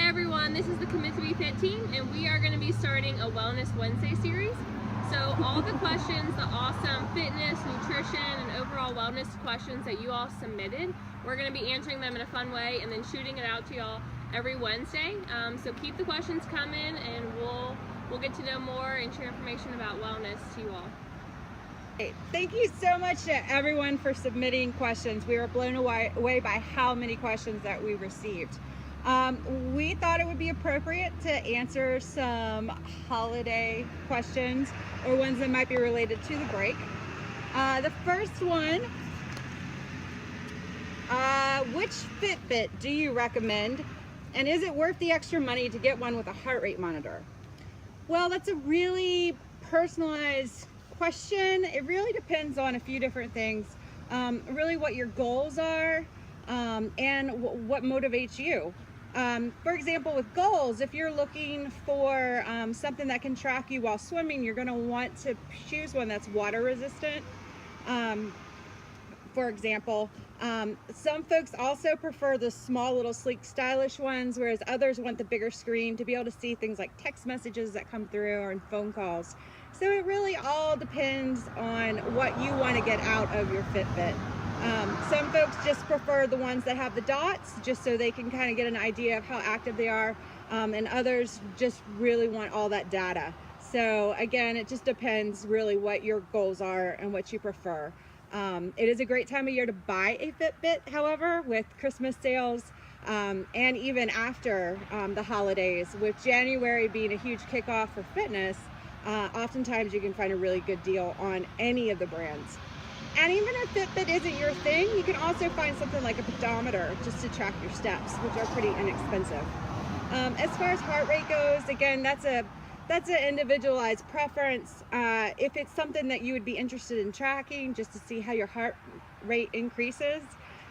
everyone, this is the Commit to Be Fit team, and we are going to be starting a Wellness Wednesday series. So all the questions, the awesome fitness, nutrition, and overall wellness questions that you all submitted, we're going to be answering them in a fun way and then shooting it out to y'all every Wednesday. So keep the questions coming, and we'll get to know more and share information about wellness to you all. Thank you so much to everyone for submitting questions. We were blown away by how many questions that we received. We thought it would be appropriate to answer some holiday questions or ones that might be related to the break. The first one, which Fitbit do you recommend, and is it worth the extra money to get one with a heart rate monitor? Well, that's a really personalized question. It really depends on a few different things. Really what your goals are and what motivates you. For example, with goals, if you're looking for something that can track you while swimming, you're going to want to choose one that's water resistant. For example, some folks also prefer the small, little, sleek, stylish ones, whereas others want the bigger screen to be able to see things like text messages that come through or phone calls. So it really all depends on what you want to get out of your Fitbit. Some folks just prefer the ones that have the dots, just so they can kind of get an idea of how active they are, and others just really want all that data. So again, it just depends really what your goals are and what you prefer. It is a great time of year to buy a Fitbit, however, with Christmas sales and even after the holidays, with January being a huge kickoff for fitness. Oftentimes you can find a really good deal on any of the brands. And even if Fitbit isn't your thing, you can also find something like a pedometer just to track your steps, which are pretty inexpensive. As far as heart rate goes, again, that's an individualized preference. If it's something that you would be interested in tracking just to see how your heart rate increases,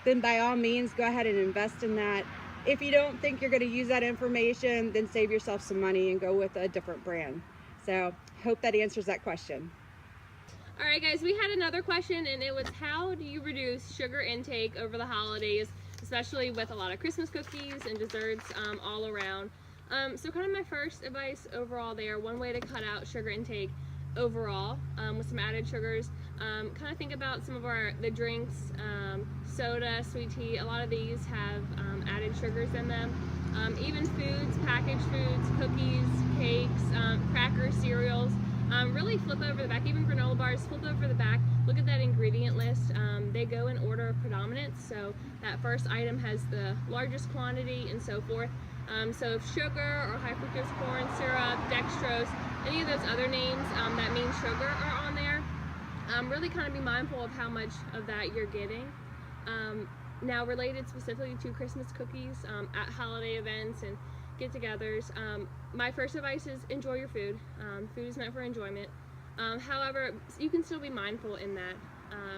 then by all means go ahead and invest in that. If you don't think you're going to use that information, then save yourself some money and go with a different brand. So hope that answers that question. All right, guys, we had another question, and it was, how do you reduce sugar intake over the holidays, especially with a lot of Christmas cookies and desserts all around? So kind of my first advice overall there, one way to cut out sugar intake overall with some added sugars, kind of think about some of the drinks, soda, sweet tea. A lot of these have added sugars in them. Even foods, packaged foods, cookies, cakes, crackers, cereals. Really flip over the back, even granola bars, flip over the back, look at that ingredient list. They go in order of predominance, so that first item has the largest quantity and so forth. So if sugar or high fructose corn syrup, dextrose, any of those other names that mean sugar are on there, really kind of be mindful of how much of that you're getting. Now, related specifically to Christmas cookies at holiday events and get-togethers, my first advice is enjoy your food. Food is meant for enjoyment. However, you can still be mindful in that.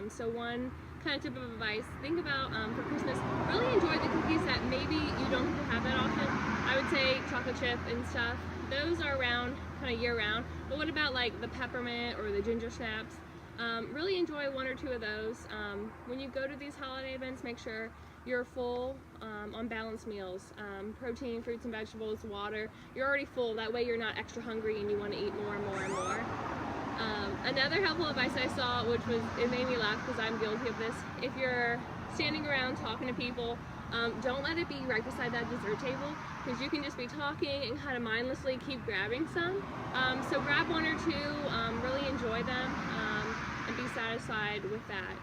So one kind of tip of advice, think about for Christmas, really enjoy the cookies that maybe you don't have that often. I would say chocolate chip and stuff. Those are around kind of year-round. But what about like the peppermint or the ginger snaps? Really enjoy one or two of those. When you go to these holiday events, make sure you're full on balanced meals, protein, fruits and vegetables, water. You're already full, that way you're not extra hungry and you want to eat more and more and more. Another helpful advice I saw, which it made me laugh because I'm guilty of this, if you're standing around talking to people, don't let it be right beside that dessert table, because you can just be talking and kind of mindlessly keep grabbing some. So grab one or two, really enjoy them, and be satisfied with that.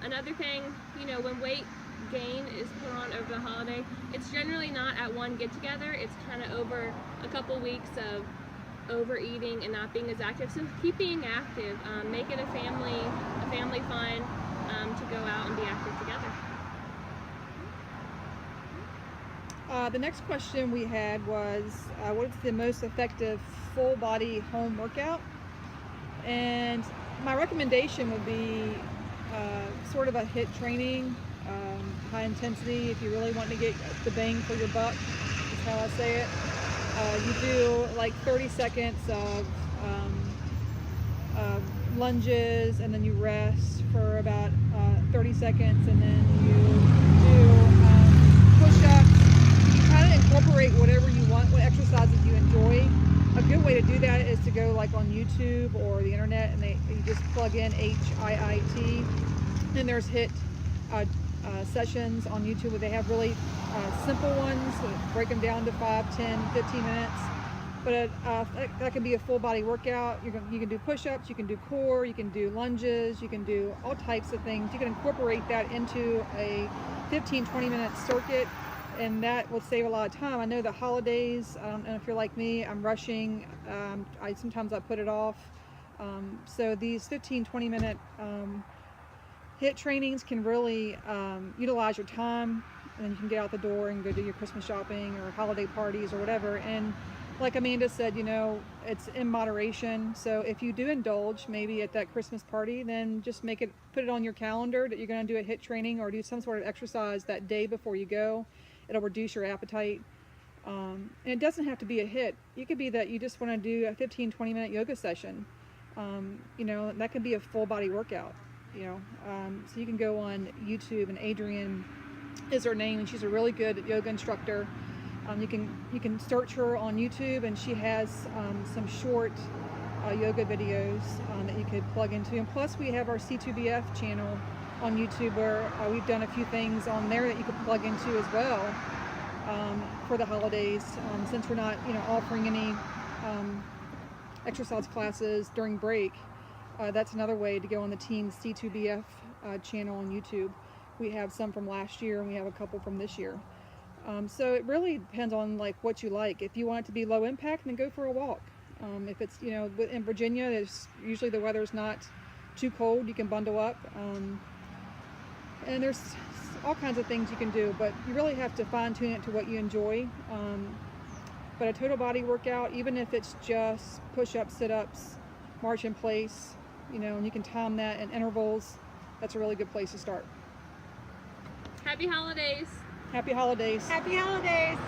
Another thing, when weight gain is put on over the holiday, it's generally not at one get-together. It's kind of over a couple weeks of overeating and not being as active. So keep being active. Make it a family fun to go out and be active together. The next question we had was, what's the most effective full body home workout? And my recommendation would be sort of a HIIT training, high intensity, if you really want to get the bang for your buck, is how I say it. You do like 30 seconds of lunges, and then you rest for about 30 seconds, and then you do push-ups. You kind want to incorporate whatever you want, what exercises you enjoy. A good way to do that is to go like on YouTube or the internet, and you just plug in HIIT, and there's HIIT sessions on YouTube where they have really simple ones that break them down to 5, 10, 15 minutes. But that can be a full body workout. You can do push-ups, you can do core, you can do lunges, you can do all types of things. You can incorporate that into a 15-20 minute circuit, and that will save a lot of time. I know the holidays, I don't know if you're like me, I'm rushing. Sometimes I put it off. So these 15-20 minute HIIT trainings can really utilize your time, and then you can get out the door and go do your Christmas shopping or holiday parties or whatever. And like Amanda said, you know, it's in moderation. So if you do indulge maybe at that Christmas party, then just put it on your calendar that you're going to do a HIIT training or do some sort of exercise that day before you go. It'll reduce your appetite. And it doesn't have to be a HIIT. It could be that you just want to do a 15-20 minute yoga session. You know, that can be a full body workout, you know. So you can go on YouTube, and Adrienne is her name, and she's a really good yoga instructor. You can search her on YouTube, and she has some short yoga videos that you could plug into. And plus, we have our C2BF channel on YouTube where we've done a few things on there that you could plug into as well for the holidays. Since we're not, you know, offering any exercise classes during break, that's another way to go on the team's C2BF channel on YouTube. We have some from last year, and we have a couple from this year. So it really depends on like what you like. If you want it to be low impact, then go for a walk. If it's, you know, in Virginia, there's usually the weather's not too cold, you can bundle up. And there's all kinds of things you can do, but you really have to fine tune it to what you enjoy. But a total body workout, even if it's just push-ups, sit-ups, march in place, you know, and you can time that in intervals, that's a really good place to start. Happy holidays. Happy holidays. Happy holidays.